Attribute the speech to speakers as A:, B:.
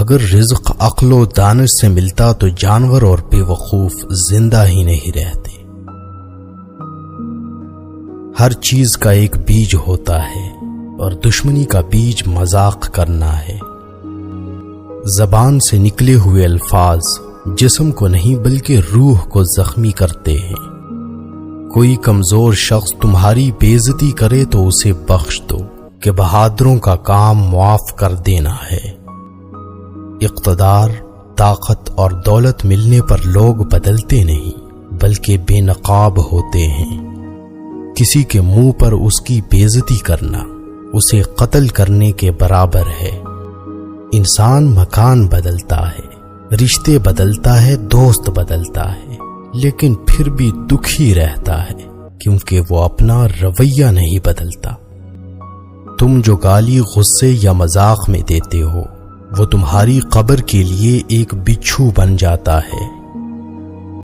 A: اگر رزق عقل و دانش سے ملتا تو جانور اور بے وقوف زندہ ہی نہیں رہتے۔ ہر چیز کا ایک بیج ہوتا ہے اور دشمنی کا بیج مذاق کرنا ہے۔ زبان سے نکلے ہوئے الفاظ جسم کو نہیں بلکہ روح کو زخمی کرتے ہیں۔ کوئی کمزور شخص تمہاری بے عزتی کرے تو اسے بخش دو کہ بہادروں کا کام معاف کر دینا ہے۔ اقتدار، طاقت اور دولت ملنے پر لوگ بدلتے نہیں بلکہ بے نقاب ہوتے ہیں۔ کسی کے منہ پر اس کی بے عزتی کرنا اسے قتل کرنے کے برابر ہے۔ انسان مکان بدلتا ہے، رشتے بدلتا ہے، دوست بدلتا ہے، لیکن پھر بھی دکھی رہتا ہے کیونکہ وہ اپنا رویہ نہیں بدلتا۔ تم جو گالی غصے یا مذاق میں دیتے ہو وہ تمہاری قبر کے لیے ایک بچھو بن جاتا ہے۔